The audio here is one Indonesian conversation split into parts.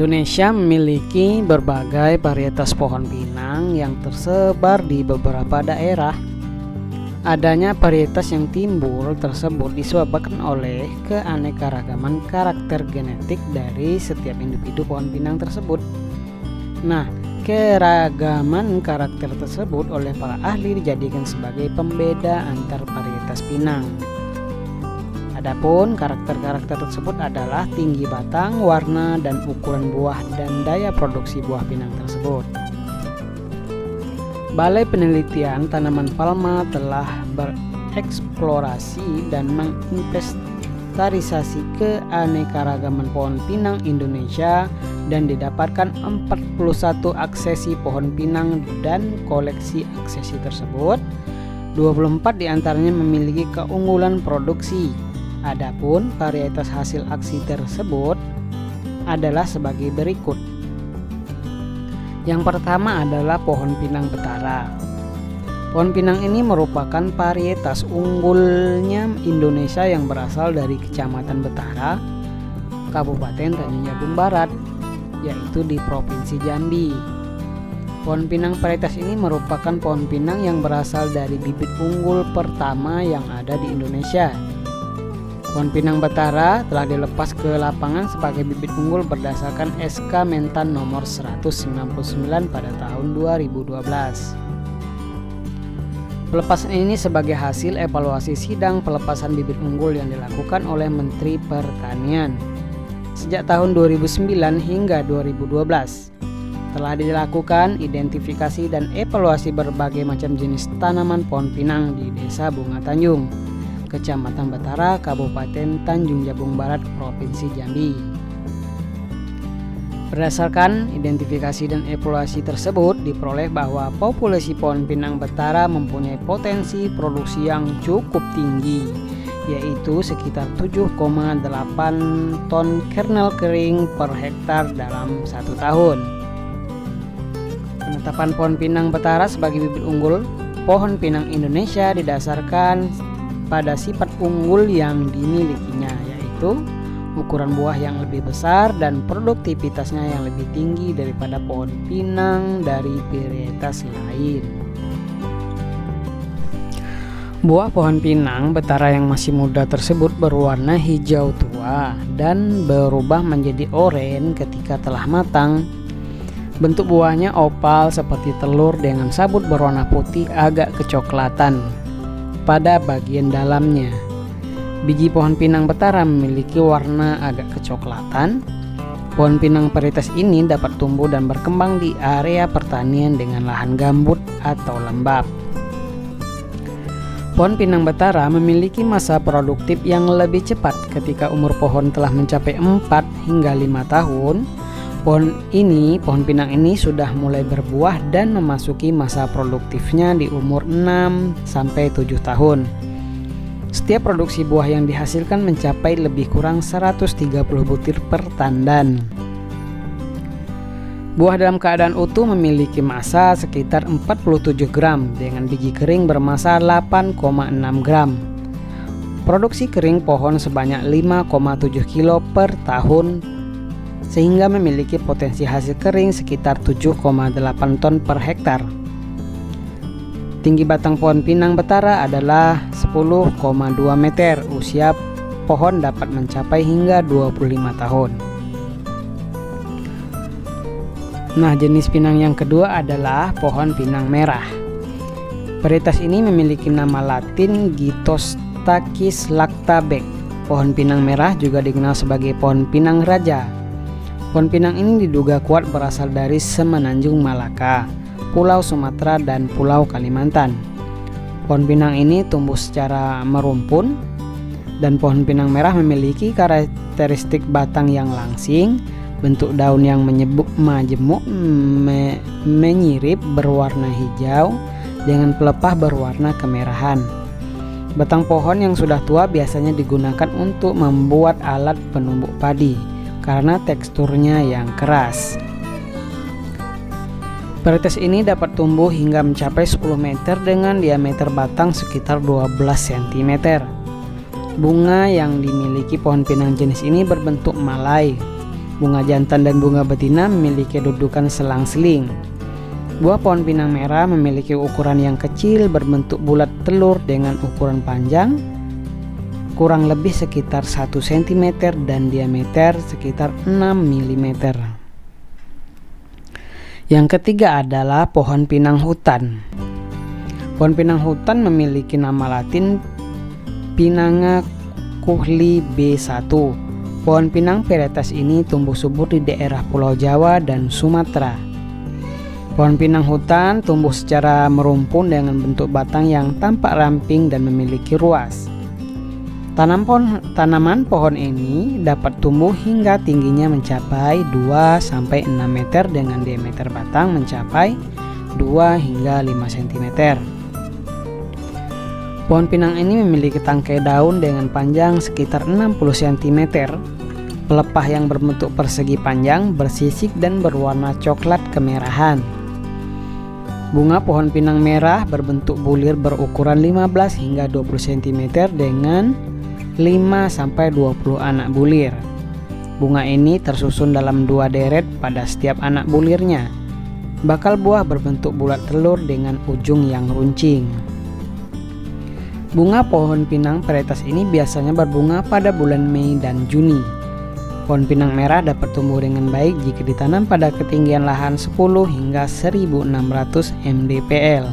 Indonesia memiliki berbagai varietas pohon pinang yang tersebar di beberapa daerah. Adanya varietas yang timbul tersebut disebabkan oleh keanekaragaman karakter genetik dari setiap individu pohon pinang tersebut. Nah, keragaman karakter tersebut oleh para ahli dijadikan sebagai pembeda antar varietas pinang. Adapun karakter-karakter tersebut adalah tinggi batang, warna, dan ukuran buah dan daya produksi buah pinang tersebut. Balai Penelitian Tanaman Palma telah bereksplorasi dan menginventarisasi keanekaragaman pohon pinang Indonesia dan didapatkan 41 aksesi pohon pinang, dan koleksi aksesi tersebut 24 diantaranya memiliki keunggulan produksi. Adapun varietas hasil aksi tersebut adalah sebagai berikut. Yang pertama adalah pohon pinang betara. Pohon pinang ini merupakan varietas unggulnya Indonesia yang berasal dari Kecamatan Betara, Kabupaten Tanjung Jabung Barat, yaitu di Provinsi Jambi. Pohon pinang varietas ini merupakan pohon pinang yang berasal dari bibit unggul pertama yang ada di Indonesia. Pohon pinang betara telah dilepas ke lapangan sebagai bibit unggul berdasarkan SK Mentan nomor 199 pada tahun 2012. Pelepasan ini sebagai hasil evaluasi sidang pelepasan bibit unggul yang dilakukan oleh Menteri Pertanian. Sejak tahun 2009 hingga 2012 telah dilakukan identifikasi dan evaluasi berbagai macam jenis tanaman pohon pinang di Desa Bunga Tanjung, Kecamatan Betara, Kabupaten Tanjung Jabung Barat, Provinsi Jambi. Berdasarkan identifikasi dan evaluasi tersebut, diperoleh bahwa populasi pohon pinang betara mempunyai potensi produksi yang cukup tinggi, yaitu sekitar 7,8 ton kernel kering per hektar dalam 1 tahun. Penetapan pohon pinang betara sebagai bibit unggul pohon pinang Indonesia didasarkan pada sifat unggul yang dimilikinya, yaitu ukuran buah yang lebih besar dan produktivitasnya yang lebih tinggi daripada pohon pinang dari varietas lain. Buah pohon pinang betara yang masih muda tersebut berwarna hijau tua dan berubah menjadi oranye ketika telah matang. Bentuk buahnya opal seperti telur dengan sabut berwarna putih agak kecoklatan pada bagian dalamnya. Biji pohon pinang betara memiliki warna agak kecoklatan. Pohon pinang varietas ini dapat tumbuh dan berkembang di area pertanian dengan lahan gambut atau lembab. Pohon pinang betara memiliki masa produktif yang lebih cepat. Ketika umur pohon telah mencapai 4 hingga 5 tahun, pohon pinang ini sudah mulai berbuah dan memasuki masa produktifnya di umur 6 sampai 7 tahun. Setiap produksi buah yang dihasilkan mencapai lebih kurang 130 butir per tandan. Buah dalam keadaan utuh memiliki massa sekitar 47 gram dengan biji kering bermassa 8,6 gram. Produksi kering pohon sebanyak 5,7 kilo per tahun, sehingga memiliki potensi hasil kering sekitar 7,8 ton per hektar. Tinggi batang pohon pinang betara adalah 10,2 meter. Usia pohon dapat mencapai hingga 25 tahun. Nah, jenis pinang yang kedua adalah pohon pinang merah. Varietas ini memiliki nama latin Gitostachys lactabeck. Pohon pinang merah juga dikenal sebagai pohon pinang raja. Pohon pinang ini diduga kuat berasal dari Semenanjung Malaka, Pulau Sumatera, dan Pulau Kalimantan. Pohon pinang ini tumbuh secara merumpun, dan pohon pinang merah memiliki karakteristik batang yang langsing, bentuk daun yang majemuk, menyirip berwarna hijau dengan pelepah berwarna kemerahan. Batang pohon yang sudah tua biasanya digunakan untuk membuat alat penumbuk padi karena teksturnya yang keras. Varietas ini dapat tumbuh hingga mencapai 10 meter dengan diameter batang sekitar 12 cm. Bunga yang dimiliki pohon pinang jenis ini berbentuk malai, Bunga jantan dan bunga betina memiliki kedudukan selang-seling. Buah pohon pinang merah memiliki ukuran yang kecil berbentuk bulat telur dengan ukuran panjang kurang lebih sekitar 1 cm dan diameter sekitar 6 mm. Yang ketiga adalah pohon pinang hutan. Pohon pinang hutan memiliki nama latin Pinanga kuhli B1. Pohon pinang varietas ini tumbuh subur di daerah Pulau Jawa dan Sumatera. Pohon pinang hutan tumbuh secara merumpun dengan bentuk batang yang tampak ramping dan memiliki ruas. Tanaman pohon ini dapat tumbuh hingga tingginya mencapai 2-6 meter dengan diameter batang mencapai 2 hingga 5 cm. Pohon pinang ini memiliki tangkai daun dengan panjang sekitar 60 cm, pelepah yang berbentuk persegi panjang, bersisik dan berwarna coklat kemerahan. Bunga pohon pinang merah berbentuk bulir berukuran 15 hingga 20 cm dengan 5-20 anak bulir. Bunga ini tersusun dalam 2 deret pada setiap anak bulirnya. Bakal buah berbentuk bulat telur dengan ujung yang runcing. Bunga pohon pinang varietas ini biasanya berbunga pada bulan Mei dan Juni. Pohon pinang merah dapat tumbuh dengan baik jika ditanam pada ketinggian lahan 10 hingga 1600 mdpl.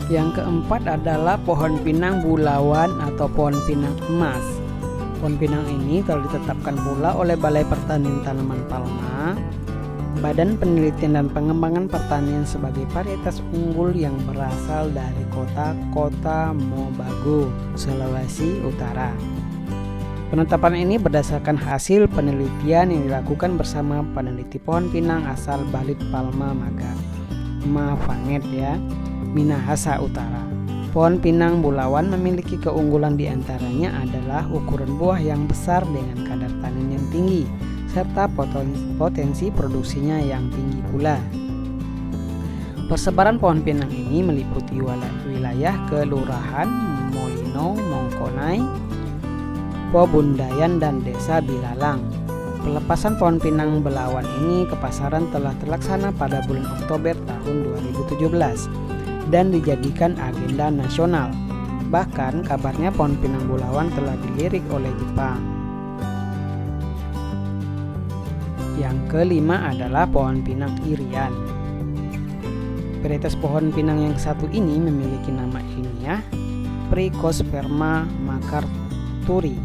Yang keempat adalah pohon pinang bulawan atau pohon pinang emas. Pohon pinang ini telah ditetapkan pula oleh Balai Pertanian Tanaman Palma, Badan Penelitian dan Pengembangan Pertanian sebagai varietas unggul yang berasal dari kota Mobagu, Sulawesi Utara. Penetapan ini berdasarkan hasil penelitian yang dilakukan bersama peneliti pohon pinang asal Balit Palma Mafanget Minahasa Utara. Pohon pinang bulawan memiliki keunggulan diantaranya adalah ukuran buah yang besar dengan kadar tanin yang tinggi serta potensi produksinya yang tinggi pula. Persebaran pohon pinang ini meliputi wilayah Kelurahan Molino, Mongkonai, Pobundayan dan Desa Bilalang. Pelepasan pohon pinang bulawan ini ke pasaran telah terlaksana pada bulan Oktober tahun 2017 dan dijadikan agenda nasional. Bahkan kabarnya pohon pinang bulawan telah dilirik oleh Jepang. Yang kelima adalah pohon pinang irian. Varietas pohon pinang yang satu ini memiliki nama ilmiah Trichosperma macarturi.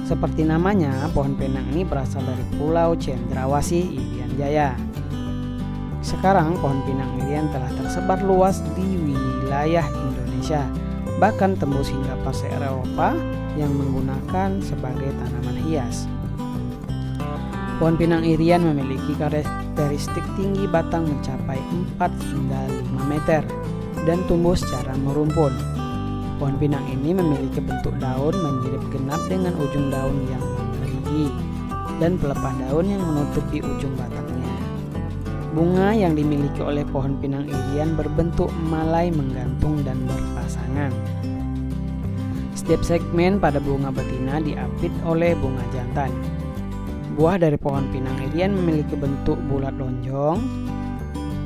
Seperti namanya, pohon pinang ini berasal dari Pulau Cendrawasih, Irian Jaya. Sekarang pohon pinang irian telah tersebar luas di wilayah Indonesia, bahkan tembus hingga pasar Eropa yang menggunakan sebagai tanaman hias. Pohon pinang irian memiliki karakteristik tinggi batang mencapai 4 hingga 5 meter dan tumbuh secara merumpun. Pohon pinang ini memiliki bentuk daun menyirip genap dengan ujung daun yang menggerigi dan pelepah daun yang menutupi ujung batangnya. Bunga yang dimiliki oleh pohon pinang irian berbentuk malai menggantung dan berpasangan. Setiap segmen pada bunga betina diapit oleh bunga jantan. Buah dari pohon pinang irian memiliki bentuk bulat lonjong.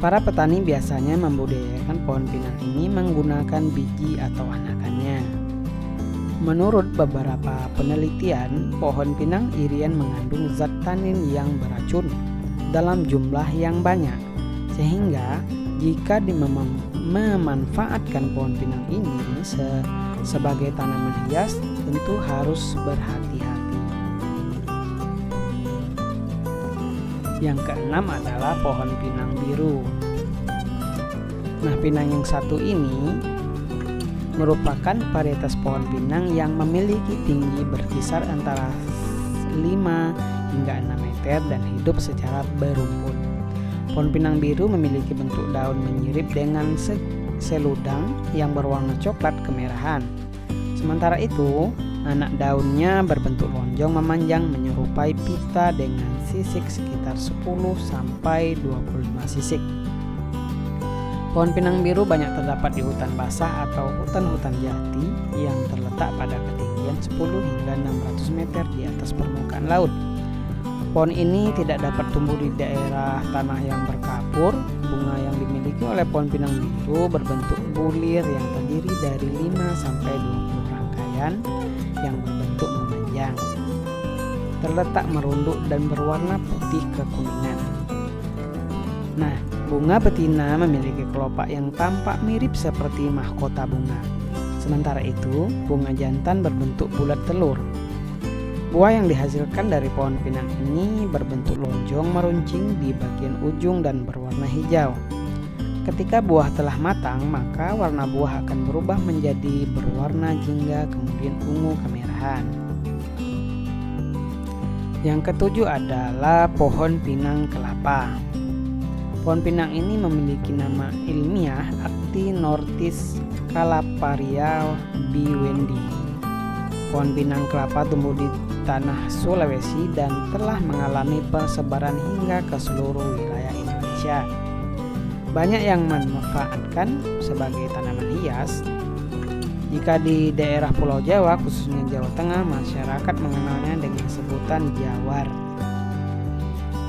Para petani biasanya membudidayakan pohon pinang ini menggunakan biji atau anakannya. Menurut beberapa penelitian, pohon pinang irian mengandung zat tanin yang beracun dalam jumlah yang banyak, sehingga jika memanfaatkan pohon pinang ini sebagai tanaman hias tentu harus berhati-hati. Yang keenam adalah pohon pinang biru. Nah, pinang yang satu ini merupakan varietas pohon pinang yang memiliki tinggi berkisar antara 5 hingga 6 meter dan hidup secara berumpun. Pohon pinang biru memiliki bentuk daun menyirip dengan seludang yang berwarna coklat kemerahan. Sementara itu, anak daunnya berbentuk lonjong memanjang menyerupai pita dengan sisik sekitar 10-25 sisik. Pohon pinang biru banyak terdapat di hutan basah atau hutan-hutan jati yang terletak pada ketinggian 10 hingga 600 meter di atas permukaan laut. Pohon ini tidak dapat tumbuh di daerah tanah yang berkapur. Bunga yang dimiliki oleh pohon pinang biru berbentuk bulir yang terdiri dari 5-20 rangkaian yang berbentuk memanjang, terletak merunduk dan berwarna putih kekuningan. Nah, bunga betina memiliki kelopak yang tampak mirip seperti mahkota bunga. Sementara itu, bunga jantan berbentuk bulat telur. Buah yang dihasilkan dari pohon pinang ini berbentuk lonjong meruncing di bagian ujung dan berwarna hijau. Ketika buah telah matang, maka warna buah akan berubah menjadi berwarna jingga kemudian ungu kemerahan. Yang ketujuh adalah pohon pinang kelapa. Pohon pinang ini memiliki nama ilmiah Actinornis calaparia biwendi. Pohon pinang kelapa tumbuh di tanah Sulawesi dan telah mengalami persebaran hingga ke seluruh wilayah Indonesia. Banyak yang memanfaatkan sebagai tanaman hias. Jika di daerah Pulau Jawa, khususnya Jawa Tengah, masyarakat mengenalnya dengan sebutan jawar.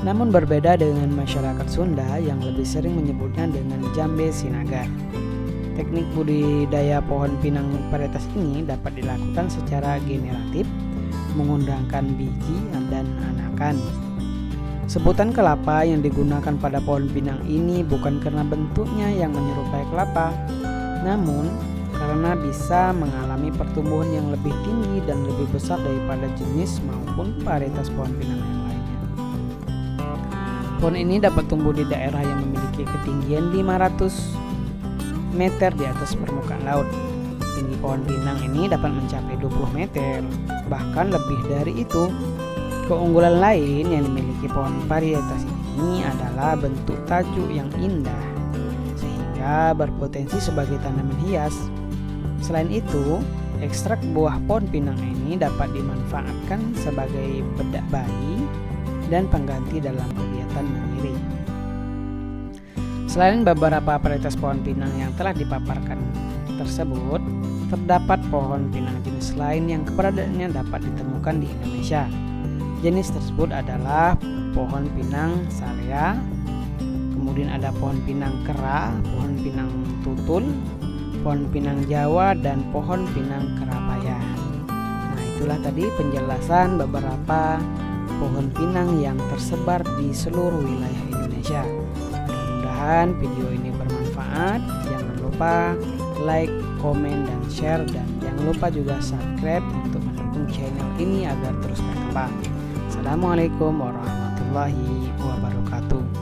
Namun berbeda dengan masyarakat Sunda yang lebih sering menyebutnya dengan jambe sinagar. Teknik budidaya pohon pinang varietas ini dapat dilakukan secara generatif, mengundangkan biji dan anakan. Sebutan kelapa yang digunakan pada pohon pinang ini bukan karena bentuknya yang menyerupai kelapa, namun karena bisa mengalami pertumbuhan yang lebih tinggi dan lebih besar daripada jenis maupun varietas pohon pinang yang lainnya. Pohon ini dapat tumbuh di daerah yang memiliki ketinggian 500 meter di atas permukaan laut. Tinggi pohon pinang ini dapat mencapai 20 meter, bahkan lebih dari itu. Keunggulan lain yang dimiliki pohon varietas ini adalah bentuk tajuk yang indah, sehingga berpotensi sebagai tanaman hias. Selain itu, ekstrak buah pohon pinang ini dapat dimanfaatkan sebagai bedak bayi dan pengganti dalam kegiatan menyiri. Selain beberapa varietas pohon pinang yang telah dipaparkan tersebut, terdapat pohon pinang jenis lain yang keberadaannya dapat ditemukan di Indonesia. Jenis tersebut adalah pohon pinang salea, kemudian ada pohon pinang kera, pohon pinang tutul, pohon pinang Jawa, dan pohon pinang kerapaya. Nah, itulah tadi penjelasan beberapa pohon pinang yang tersebar di seluruh wilayah Indonesia. Mudah-mudahan video ini bermanfaat. Jangan lupa like, komen, dan share, dan jangan lupa juga subscribe untuk mendukung channel ini agar terus berkembang. Assalamualaikum warahmatullahi wabarakatuh.